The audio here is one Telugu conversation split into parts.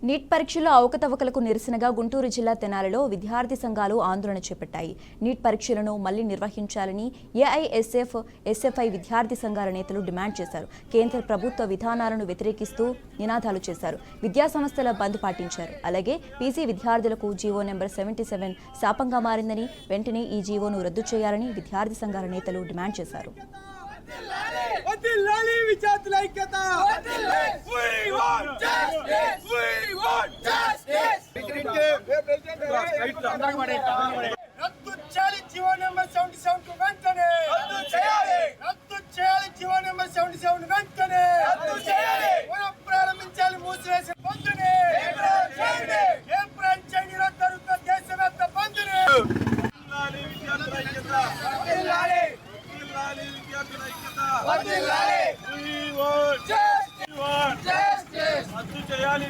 నీట్ పరీక్షల్లో అవకతవకలకు నిరసనగా గుంటూరు జిల్లా తెనాలిలో విద్యార్థి సంఘాలు ఆందోళన చేపట్టాయి. నీట్ పరీక్షలను మళ్లీ నిర్వహించాలని ఏఐఎస్ఎఫ్, ఎస్ఎఫ్ఐ విద్యార్థి సంఘాల నేతలు డిమాండ్ చేశారు. కేంద్ర ప్రభుత్వ విధానాలను వ్యతిరేకిస్తూ నినాదాలు చేశారు. విద్యా సంస్థల బంద్ పాటించారు. అలాగే పీజీ విద్యార్థులకు జీవో నెంబర్ 77 శాపంగా మారిందని, వెంటనే ఈ జీవోను రద్దు చేయాలని విద్యార్థి సంఘాల నేతలు డిమాండ్ చేశారు.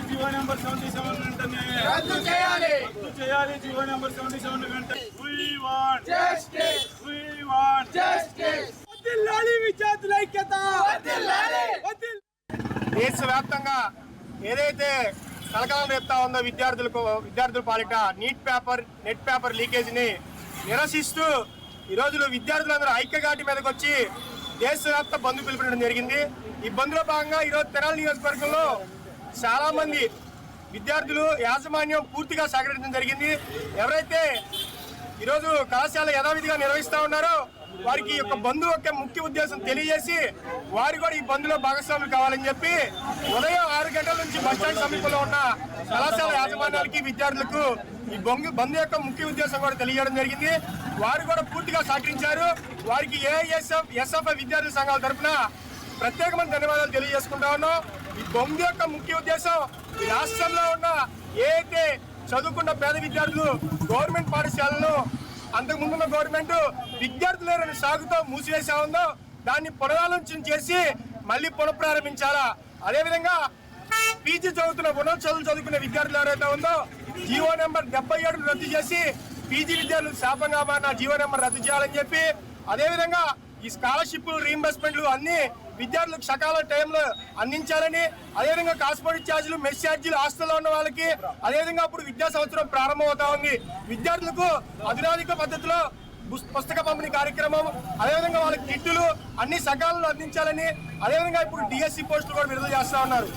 జీవో నెంబర్ 77 వెంటనే రద్దు చేయాలి. జీవో నెంబర్ 77 వెంటనే విద్యార్థుల ఐక్యత. దేశవ్యాప్తంగా ఏదైతే కలకలం రేపుతా ఉందో విద్యార్థుల పాలిట నెట్ పేపర్ లీకేజీని నిరసిస్తూ ఈ రోజులో విద్యార్థులందరూ ఐక్యఘాటి మీదకి వచ్చి దేశవ్యాప్త బంద్ పిలుపునడం జరిగింది. ఈ బంద్లో భాగంగా ఈరోజు తెనాలి నియోజకవర్గంలో చాలా మంది విద్యార్థులు యాజమాన్యం పూర్తిగా సహకరించడం జరిగింది. ఎవరైతే ఈరోజు కళాశాల యథావిధిగా నిర్వహిస్తూ ఉన్నారో వారికి యొక్క బంద్ యొక్క ముఖ్య ఉద్దేశం తెలియజేసి వారు కూడా ఈ బంద్లో భాగస్వాములు కావాలని చెప్పి ఉదయం 6 గంటల నుంచి బస్టాండ్ సమీపంలో ఉన్న కళాశాల యాజమాన్యానికి విద్యార్థులకు ఈ బంద్ యొక్క ముఖ్య ఉద్దేశం కూడా తెలియజేయడం జరిగింది. వారు కూడా పూర్తిగా సహకరించారు. వారికి ఏఐఎస్ఎఫ్, ఎస్ఎఫ్ఐ విద్యార్థుల సంఘాల తరఫున ప్రత్యేకమైన ధన్యవాదాలు తెలియజేసుకుంటా ఉన్నాం. ఈ బంద్ యొక్క ముఖ్య ఉద్దేశం ఈ రాష్ట్రంలో ఉన్న ఏదైతే చదువుకున్న పేద విద్యార్థులు గవర్నమెంట్ పాఠశాలలో అంతకుముందున్న గవర్నమెంట్ విద్యార్థుల సాగుతో మూసివేసా ఉందో దాన్ని పునరాలోచన చేసి మళ్ళీ పునఃప్రారంభించాలా. అదేవిధంగా పీజీ చదువుకునే విద్యార్థులు ఎవరైతే ఉందో జీవో నెంబర్ 77 రద్దు చేసి పీజీ విద్యార్థులు శాపంగా మారిన జీవో నెంబర్ రద్దు చేయాలని చెప్పి, అదేవిధంగా ఈ స్కాలర్షిప్లు, రీయింబర్స్మెంట్లు అన్ని విద్యార్థులకు సకాల టైంలో అందించాలని, అదేవిధంగా కాస్మెటిక్ ఛార్జీలు, మెస్ ఛార్జీలు హాస్టల్లో ఉన్న వాళ్ళకి, అదేవిధంగా అప్పుడు విద్యా సంవత్సరం ప్రారంభమవుతా ఉంది. విద్యార్థులకు అధునాధిక పద్ధతిలో పుస్తక పంపిణీ కార్యక్రమం, అదేవిధంగా వాళ్ళకి కిట్లు అన్ని సకాలంలో అందించాలని, అదేవిధంగా ఇప్పుడు డిఎస్సి పోస్టులు కూడా విడుదల చేస్తా ఉన్నారు.